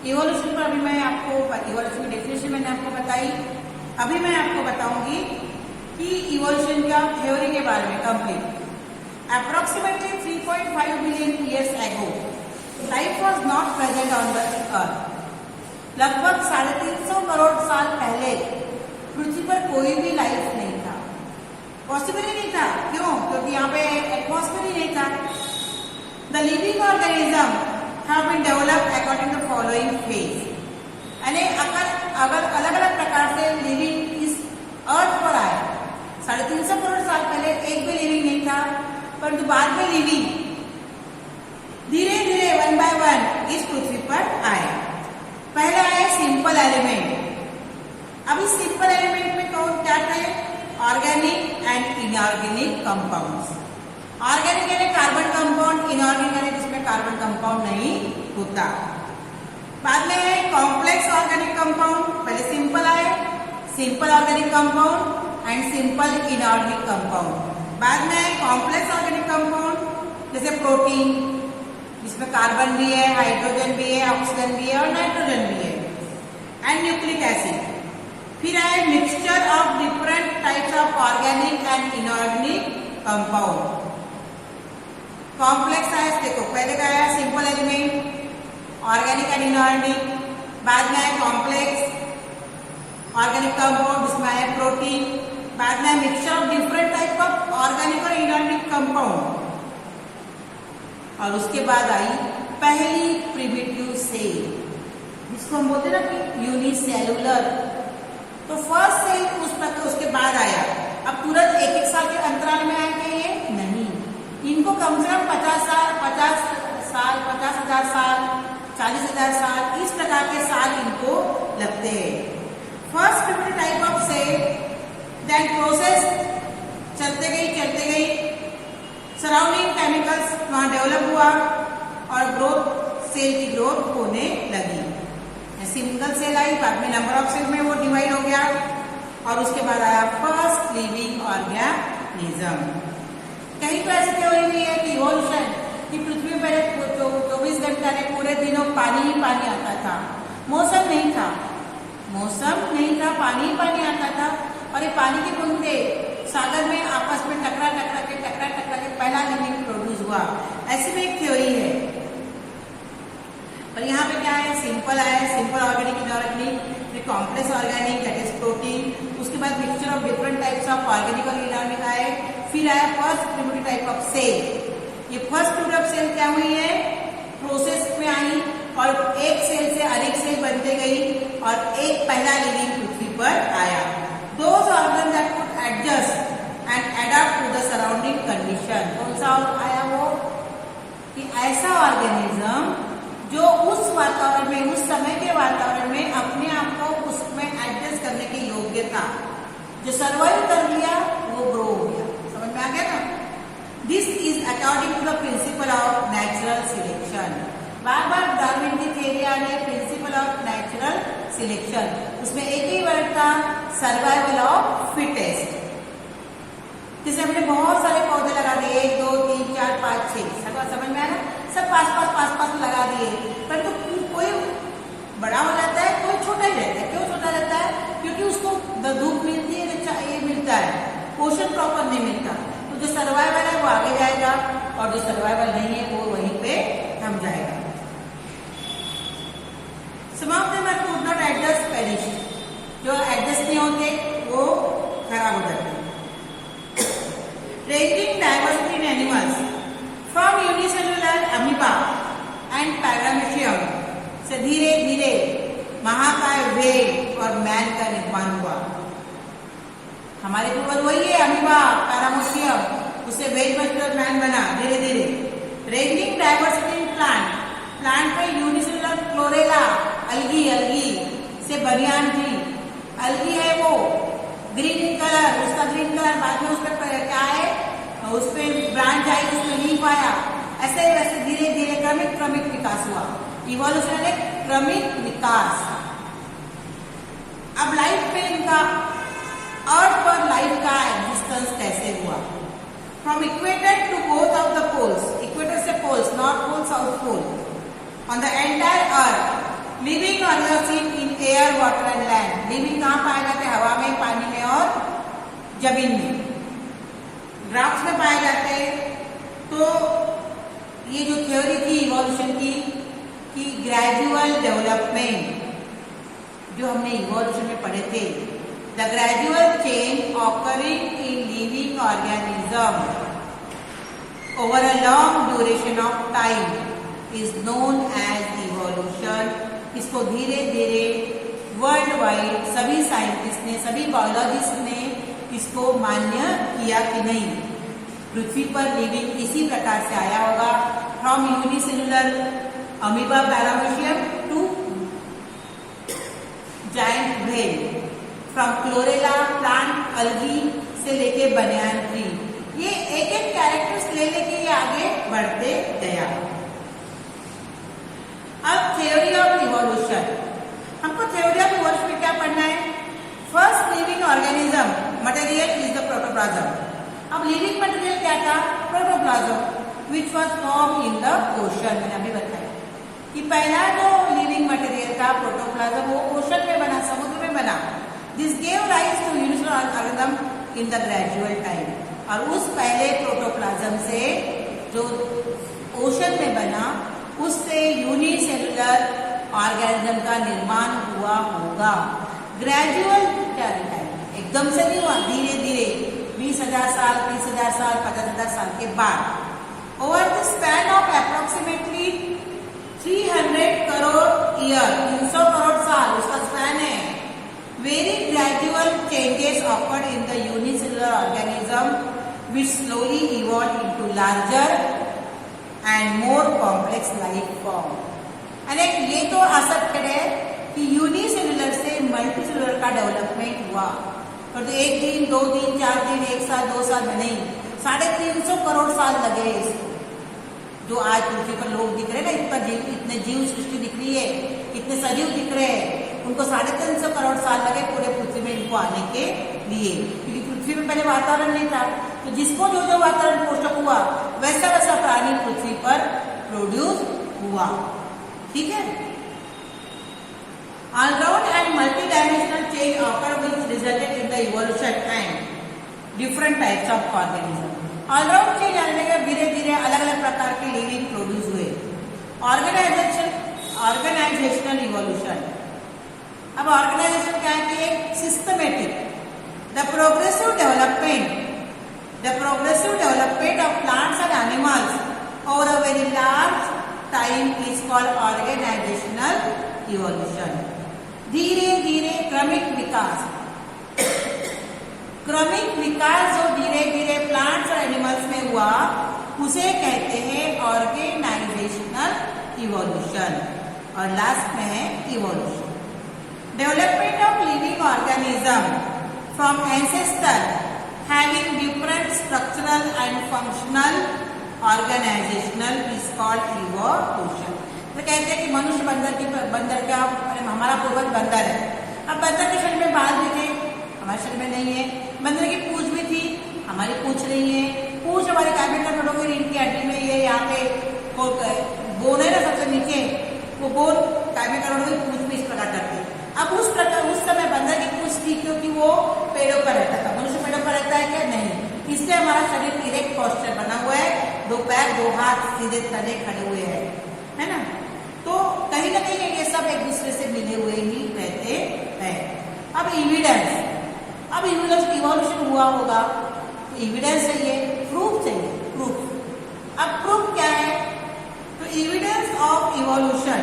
Evolution पर अभी मैं आपको इवोल्यूशन की डेफिनेशन मैंने आपको बताई। अभी मैं आपको बताऊंगी कि इवोल्यूशन का थ्योरी के बारे में complete. Approximately 3.5 billion years ago life was not present on the earth. लगभग 350 करोड़ साल पहले पृथ्वी पर कोई भी लाइफ नहीं था, पॉसिबल ही नहीं था। क्यों? क्योंकि यहाँ पे एटमॉस्फेयर ही नहीं था। The living organism have been developed according to following phase। यानी अगर अलग अलग प्रकार से लिविंग इस अर्थ पर आए, 350 करोड़ साल पहले एक भी लिविंग नहीं था, परंतु बाद में लिविंग धीरे धीरे 1 by 1 इस पृथ्वी पर आए। पहले आए सिंपल एलिमेंट। अब इस सिंपल एलिमेंट में कौन क्या थे? Organic and inorganic compounds. Organic यानी कार्बन कंपाउंड, इनऑर्गेनिक यानी जिसमें कार्बन कंपाउंड नहीं होता। बाद में है कॉम्प्लेक्स ऑर्गेनिक कंपाउंड। पहले सिंपल आए, simple organic compound and simple inorganic compound. बाद में है कॉम्प्लेक्स ऑर्गेनिक कंपाउंड जैसे प्रोटीन, जिसमें कार्बन भी है, हाइड्रोजन भी है, ऑक्सीजन भी है और नाइट्रोजन भी है, एंड न्यूक्लिक एसिड। फिर आए mixture of different types of organic and inorganic compound. Complex आया, देखो पहले का आया simple element, organic and inorganic. बाद में आया कॉम्प्लेक्स ऑर्गेनिक कंपाउंड जिसमें आया प्रोटीन। बाद में mixture of different type of organic और इनऑर्गेनिक कंपाउंड। और उसके बाद आई पहली प्रिमिटिव सेल, जिसको हम बोलते ना कि यूनिसेलुलर। तो फर्स्ट सेल उसके बाद आया। अब तुरंत एक साल के अंतराल में आएंगे ये नहीं, इनको कम से कम 50 साल, 50,000 साल, 40,000 साल, इस प्रकार के साल इनको लगते हैं। First primitive type of cell, that process चलते गई, सराउंडिंग केमिकल्स वहां डेवलप हुआ और ग्रोथ, सेल की ग्रोथ होने लगी। सिंगल सेल आई, बाद में नंबर ऑफ सेल में वो डिवाइड हो गया और उसके बाद आया फर्स्ट लिविंग ऑर्गेनिज्म। कहीं तो ऐसी थ्योरी भी है कि इवोल्यूशन की पृथ्वी पर 24 घंटे में पूरे दिनों पानी ही पानी आता था, मौसम नहीं था, पानी ही पानी आता था। और ये पानी की बूंदे सागर में आपस में टकरा के पहला लिविंग प्रोड्यूस हुआ, ऐसी भी एक थ्योरी है। पर यहाँ पे क्या है? सिंपल आया, सिंपल ऑर्गेनिक, इनऑर्गेनिक, फिर complex organic that is protein. उसके बाद mixture of different types of organic और इनऑर्गेनिक आए। फिर आया first primitive type of cell. ये फर्स्ट प्रिमिटिव ऑफ सेल क्या हुई है? प्रोसेस में आई और एक सेल से अनेक सेल बनते गई और एक पहला लिविंग पृथ्वी पर आया। Those organ that could adjust and adopt to the surrounding condition. कौन सा आया वो? कि ऐसा ऑर्गेनिज्म जो उस वातावरण में, उस समय के वातावरण में अपने आप को उसमें एडजस्ट करने के योग्य था, जो सर्वाइव कर लिया वो ग्रो हो गया। समझ में आ गया ना? This is according to the principle of natural selection. बार बार डार्विन की थ्योरी आ रही है, प्रिंसिपल ऑफ नेचुरल सिलेक्शन। उसमें एक ही वर्ड था, सर्वाइवल ऑफ फिटेस्ट। जैसे हमने बहुत सारे पौधे लगा दिए, 1 2 3 4 5 6, समझ में आया? सब पास लगा दिए, पर तो कोई बड़ा हो जाता है, कोई छोटा ही रहता है। क्यों छोटा रहता है? क्योंकि उसको धूप मिलती है, ये मिलता है, पोषण प्रॉपर नहीं मिलता। तो जो सर्वाइवल है वो आगे जाएगा और जो सर्वाइवल नहीं है वो वहीं पे थम जाएगा। Some of them could not adjust, perish. जो एडजस्ट नहीं होते वो खराब हो जाते हैं। Ranging diversity in animals from unicellular amoeba and paramecium से धीरे धीरे महाकाय व्हेल और मैन का निर्माण हुआ। हमारे पूर्वज वही है, अमीबा, पैरामीशियम, उससे व्हेल बन और मैन बना धीरे धीरे। रेंजिंग डाइवर्सिटी इन प्लांट पे यूनिसेलुलर क्लोरेला, अलगी से बनियान ट्री। अलगी है वो ग्रीन कलर, उसका ग्रीन कलर, बाद में उसमें क्या है, उसमें ब्रांच आई, उसमें लीफ आया। ऐसे वैसे धीरे धीरे क्रमिक विकास हुआ। इवोल्यूशन एक क्रमिक विकास। अब लाइफ में इनका अर्थ पर लाइफ का एग्जिस्टेंस कैसे हुआ? From equator to both of the poles, equator से poles, north pole south pole, on the entire earth living organism in air, water and land. Living कहाँ पाए जाते हैं? हवा में, पानी में और जमीन में। ग्राफ्स में पाए जाते हैं। तो ये जो थ्योरी थी इवोल्यूशन की कि ग्रेजुअल डेवलपमेंट, जो हमने इवोल्यूशन में पढ़े थे, the gradual change occurring in living organism over a long duration of time is known as evolution. इसको धीरे धीरे वर्ल्ड वाइड सभी साइंटिस्ट ने, सभी बायोलॉजिस्ट ने इसको मान्य किया कि नहीं, पृथ्वी पर लिविंग इसी प्रकार से आया होगा, from unicellular amoeba paramecium to giant whale, from chlorella plant algae से लेके बनियान ट्री। ये एक एक कैरेक्टर्स ले लेके ये आगे बढ़ते गया। अब थ्योरी ऑफ इवोल्यूशन, हमको थ्योरी ऑफ इवोल्यूशन में क्या पढ़ना है? First living organism material is the protoplasm. अब लिविंग मटेरियल क्या था? Protoplasm, which was form in the ocean. मैंने अभी बताया कि पहला जो लिविंग मटेरियल था प्रोटोप्लाज्म, वो ओशन में बना, समुद्र में बना। This gave rise to unicellular organism in the gradual time. और उस पहले प्रोटोप्लाज्म से जो ओशन में बना, उससे यूनिसेलुलर ऑर्गेनिज्म का निर्माण हुआ होगा। ग्रेजुअल टाइम, एकदम से नहीं हुआ, धीरे धीरे 20,000 साल, 30,000 साल, 50,000 साल के बाद। Over the span of approximately 300 crore year, 300 crore साल उसका स्पैन है। Very gradual changes occurred in the unicellular organism which slowly evolved into larger and more complex life form। अरे ये तो एक्सेप्टेड है कि यूनिसेलुलर से मल्टीसेलुलर का डेवलपमेंट हुआ, और तो एक दिन, 2 दिन, 4 दिन, 1 साल, 2 साल में नहीं, 350 करोड़ साल लगे इसको। जो आज पृथ्वी पर लोग दिख रहे हैं ना, इतने जीव सृष्टि दिख रही है, इतने सजीव दिख रहे हैं, उनको 350 करोड़ साल लगे पूरे पृथ्वी में इनको आने के लिए, क्योंकि पृथ्वी में पहले वातावरण नहीं था। तो जिसको जो जो वातावरण पोषक हुआ, वैसा वैसा प्राणी पृथ्वी पर प्रोड्यूस हुआ। ठीक है। All round and multi dimensional change occur which resulted in the evolution and different types of organism. All round change आने के धीरे धीरे अलग अलग प्रकार के लिविंग प्रोड्यूस हुए। Organisational evolution. अब ऑर्गेनाइजेशन क्या है कि एक systematic, the progressive development of plants and animals over a very large time is called organisational evolution. धीरे धीरे क्रमिक विकास जो धीरे धीरे प्लांट्स और एनिमल्स में हुआ, उसे कहते हैं ऑर्गेनाइजेशनल इवोल्यूशन। और लास्ट में है evolution. Development of living organism from ancestor having different structural and functional organisational is called evolution. तो कहते हैं कि मनुष्य बंदर का हमारा पूर्वज बंदर है। अब बंदर के शरीर में बाल भी थे, हमारे शरीर में नहीं है। बंदर की पूंछ भी थी, हमारी पूंछ नहीं है। पूंछ हमारी कैबिनेट में रीढ़ की हड्डी में, ये यहाँ पे बोन है ना सबसे नीचे, वो बोन कैबिनेट में पूंछ भी इस प्रकार करती है। अब उस समय बंदर की पूंछ थी क्योंकि वो पेड़ों पर रहता था। मनुष्य पेड़ों पर रहता है क्या? नहीं। इसलिए हमारा शरीर इरेक्ट पोस्चर बना हुआ है, 2 पैर 2 हाथ सीधे तने खड़े हुए हैं, है ना। तो कहीं ना कहीं ये सब एक दूसरे से मिले हुए ही रहते हैं। अब इवोल्यूशन हुआ होगा तो एविडेंस चाहिए, प्रूफ चाहिए, प्रूफ। अब प्रूफ क्या है? तो evidence of evolution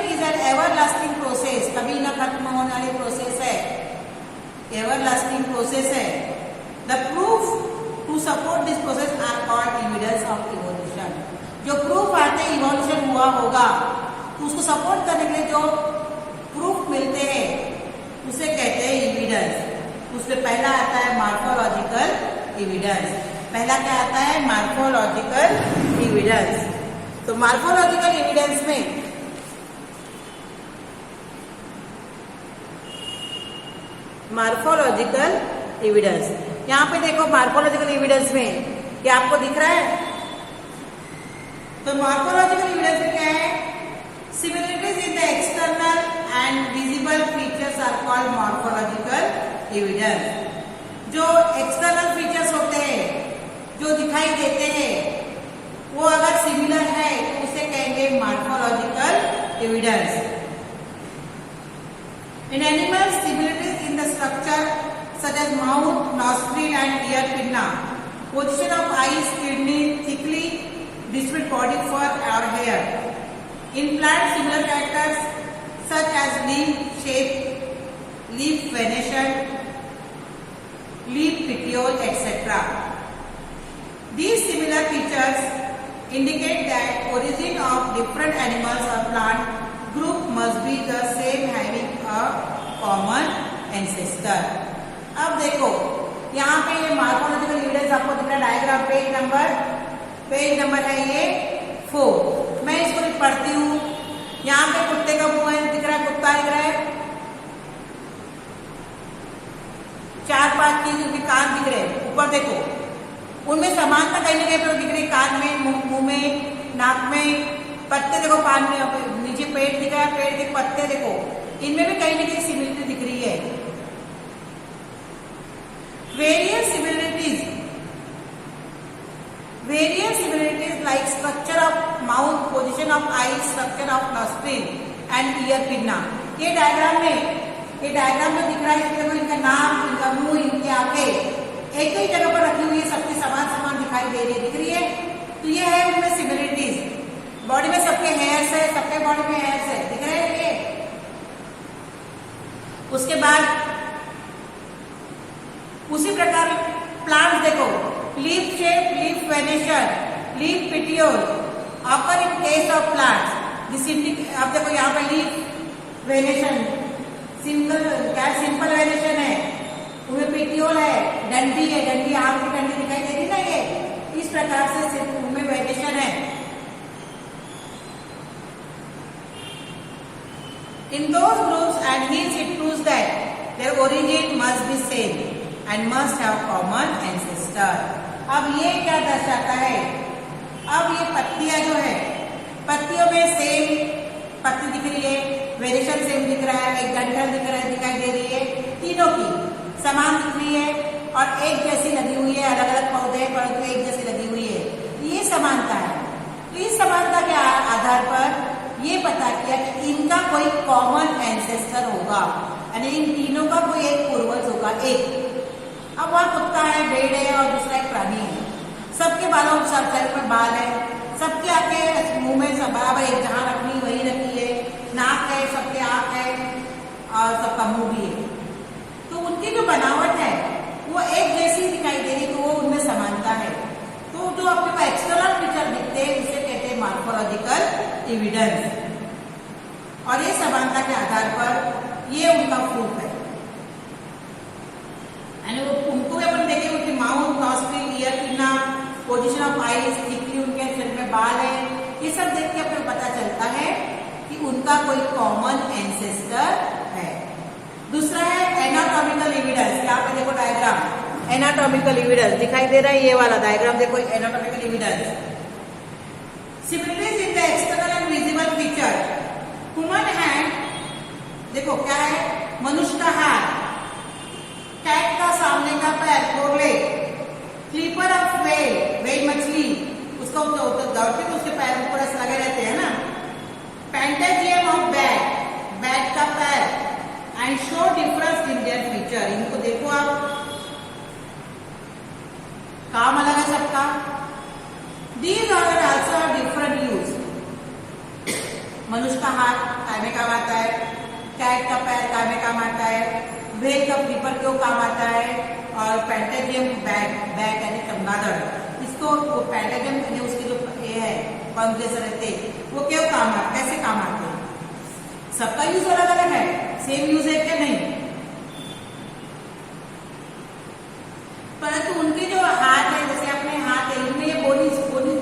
is an everlasting process, कभी ना खत्म होने वाली प्रोसेस है, एवरलास्टिंग प्रोसेस है। The proof to support this process are called evidence of evolution. जो प्रूफ आते हैं इवोल्यूशन हुआ होगा, तो उसको सपोर्ट करने के लिए जो प्रूफ मिलते हैं उसे कहते हैं एविडेंस। उसमें पहला आता है मॉर्फोलॉजिकल एविडेंस। पहला क्या आता है? Morphological evidence. तो मॉर्फोलॉजिकल एविडेंस में मॉर्फोलॉजिकल एविडेंस, यहाँ पे देखो मॉर्फोलॉजिकल एविडेंस में क्या आपको दिख रहा है? तो मॉर्फोलॉजिकल एविडेंस में क्या है? Similarity evidence. जो एक्सटर्नल फीचर्स होते हैं, जो दिखाई देते हैं, वो अगर सिमिलर है तो उसे कहेंगे morphological evidence. In animals, similarities in the structure such as mouth, nostril and ear pinna, position of eyes, kidney, thickly distributed body fur or hair. In plants, similar characters such as leaf shape, leaf venation, leaf petiole, etc. These similar features indicate that origin of different animals or plant group must be the same having a common ancestor. अब देखो यहाँ पे ये morphological evidence आपको दिख रहा है diagram, page number है ये 4। मैं इसको भी पढ़ती हूँ। यहाँ पे कुत्ते का मुंह दिख रहा है, कुत्ता दिख रहा है, 4-5 चीज उनके कान दिख रहे हैं। ऊपर देखो, उनमें समानता कहीं ना कहीं पर दिख रही है, कान में, मुंह में, नाक में। पत्ते देखो, पान में नीचे पेड़ दिख रहा है, पेड़ के पत्ते देखो, इनमें भी कहीं ना कहीं सिमिलरिटी दिख रही है। Various similarities like structure of mouth, position of eyes, structure of nostril and ear pinna. ये डायग्राम में दिख रहा है, इसमें इनका नाम, इनका मुंह, इनकी आंखें एक ही जगह पर रखी हुई है, सबकी समान दिखाई दे रही, दिख रही है। तो ये है उनमें सिमिलरिटीज। बॉडी में सबके हेयर्स है, सबके बॉडी में हेयर्स है, दिख रहे हैं ये। उसके बाद उसी प्रकार प्लांट्स देखो, leaf shape, leaf venation, leaf petiole occur in case of plants. अब देखो यहाँ पे लीफ वेनेशन सिंपल वेनेशन है, उनमें पिटियोल है, डंडी आम की डंडी दिखाई दे रही ना, ये इस प्रकार से उनमें वेनेशन है। In those groups and hence it proves that their origin must be same and must have common ancestor. अब ये क्या दर्शाता है? अब ये पत्तियां जो है, पत्तियों में सेम पत्ती दिख रही है, वेरिएशन सेम दिख रहा है, एक डंठल दिखाई दे रही है, तीनों की समान दिख रही है और एक जैसी लगी हुई है। अलग अलग पौधे परंतु एक जैसी लगी हुई है, ये समानता है। तो इस समानता के आधार पर ये पता किया कि इनका कोई कॉमन एंसेस्टर होगा, यानी इन तीनों का कोई एक पूर्वज होगा। एक अब वह कुत्ता है, भेड़ है और दूसरा एक प्राणी है। सबके बालों सब शरीर में बाल है, सबकी आंखें मुंह में सब बराबर एक जहां रखनी वही रखी है, नाक है, सबके आंख है और सबका मुंह भी है। तो उनकी जो बनावट है वो एक जैसी दिखाई दे रही, तो वो उनमें समानता है। तो जो अपने को एक्सटर्नल फीचर दिखते हैं उसे कहते हैं मॉर्फोलॉजिकल एविडेंस, और ये समानता के आधार पर ये उनका प्रूफ है। यानी वो उनको भी अपन देखें, उनकी mouth, nostril, ear pinna, position of eyes, thickly उनके सिर में बाल है, ये सब देख के अपने पता चलता है कि उनका कोई कॉमन एंसेस्टर है। दूसरा है एनाटॉमिकल एविडेंस। यहाँ पे देखो डायग्राम, एनाटॉमिकल एविडेंस दिखाई दे रहा है, ये वाला डायग्राम देखो, anatomical evidence. Similarities in the external and visible feature. Human hand देखो क्या है, मनुष्य का हाथ, कैट का सामने का पैर, फोरलेग, फ्लिपर ऑफ वेल मछली, उसका दौड़ते तो उसके पैर ऊपर ऐसे लगे रहते हैं ना। पेंटाजियम ऑफ बैट का पैर, and show difference in their feature. इनको देखो आप, काम अलग है सबका। These organs also have different use. मनुष्य का हाथ काय में काम आता है, कैट का पैर काय में काम आता है, व्हेल का फ्लिपर क्यों काम आता है, और पेंटाजियम बैक यानी चमगादड़, इसको वो पेंटाजियम यानी उसके जो ये है पंख जैसे रहते, वो क्यों काम आते, कैसे काम आते हैं। सबका यूज अलग अलग है, सेम यूज है क्या? नहीं। परंतु उनके जो हाथ है, जैसे अपने हाथ है, इनमें ये बोनी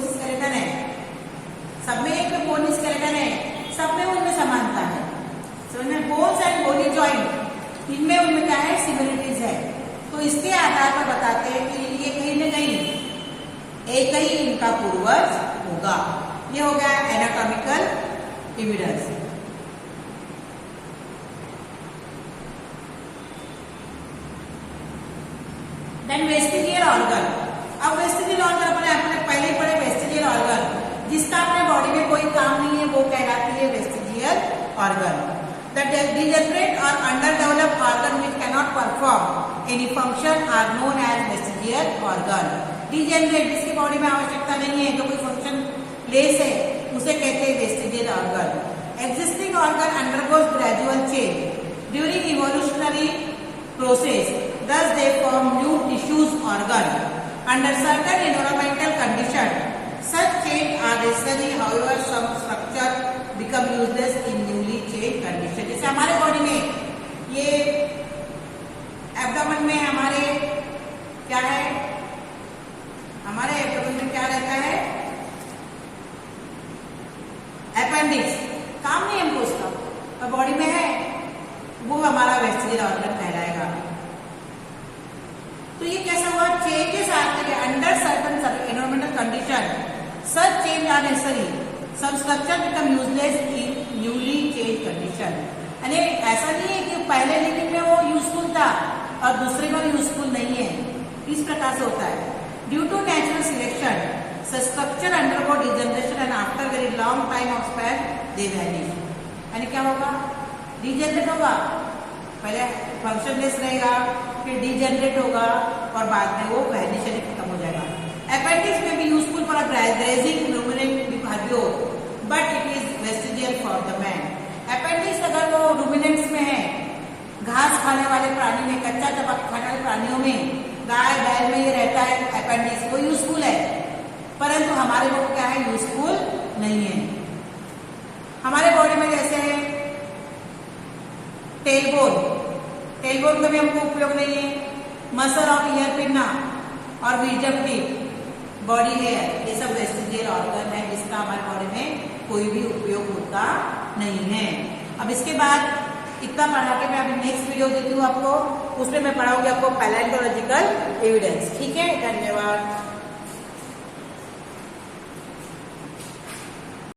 स्केलेटन है, सब में एक बोनी स्केलेटन है, सब में उनमें समानता है। बोन्स एंड बोनी जॉइंट, इनमें उनमें क्या है, सिमिलरिटीज है। तो इसके आधार पर बताते हैं कि ये कहीं न कहीं एक ही इनका पूर्वज होगा। ये हो गया एनाटॉमिकल एविडेंस। वो कहलाती है वेस्टिजियल ऑर्गन। द डिजेनरेट और underdeveloped organ which cannot perform any function are known as vestigial organ. Degenerate जिसकी बॉडी में आवश्यकता नहीं है, जो कोई फंक्शन लेस है, उसे कहते हैं vestigial organ. Existing organ undergoes gradual change during evolutionary process, thus they form new tissues organ under certain environmental condition. Such change are necessary, however some structure become useless in newly changed condition. जैसे हमारे body में ये abdomen में हमारे क्या है, हमारे abdomen में क्या रहता है, अपेंडिक्स। काम नहीं हमको उसका, और बॉडी में है, वो हमारा वेस्टिजियल ऑर्गन कहलाएगा। तो ये कैसा हुआ, चेंजेस आते हैं under certain environmental condition, such change are necessary, some structure become useless in newly change condition. यानी ऐसा नहीं है कि पहले लिविंग में वो यूजफुल था और दूसरे में यूजफुल नहीं है, इस प्रकार से होता है। Due to natural selection structure undergo degeneration and after very long time of span they vanish. यानी क्या होगा, डिजेनरेट होगा, पहले फंक्शनलेस रहेगा, फिर डिजेनरेट होगा और बाद में वो वैनिश यानी खत्म हो जाएगा। अपेंडिक्स में भी useful for grazing ruminant behaviour but it is vestigial for the man. Appendix अगर वो रूमिनेंट्स में है, घास खाने वाले प्राणी में, कच्चा चबक खाने वाले प्राणियों में, गाय बैल में ये रहता है अपेंडिक्स, वो यूजफुल है, परंतु हमारे लोग क्या है, यूजफुल नहीं है। हमारे बॉडी में जैसे है टेलबोन, टेलबोन का भी हमको उपयोग नहीं है। मसल ऑफ ईयर पिन्ना और विजडम टीथ बॉडी हेयर, ये सब वेस्टिजियल ऑर्गन है जिसका हमारे बॉडी में कोई भी उपयोग होता नहीं है। अब इसके बाद इतना पढ़ा के मैं अभी नेक्स्ट वीडियो देती हूँ आपको, उसमें मैं पढ़ाऊंगी आपको पैलेंटोलॉजिकल एविडेंस। ठीक है, धन्यवाद।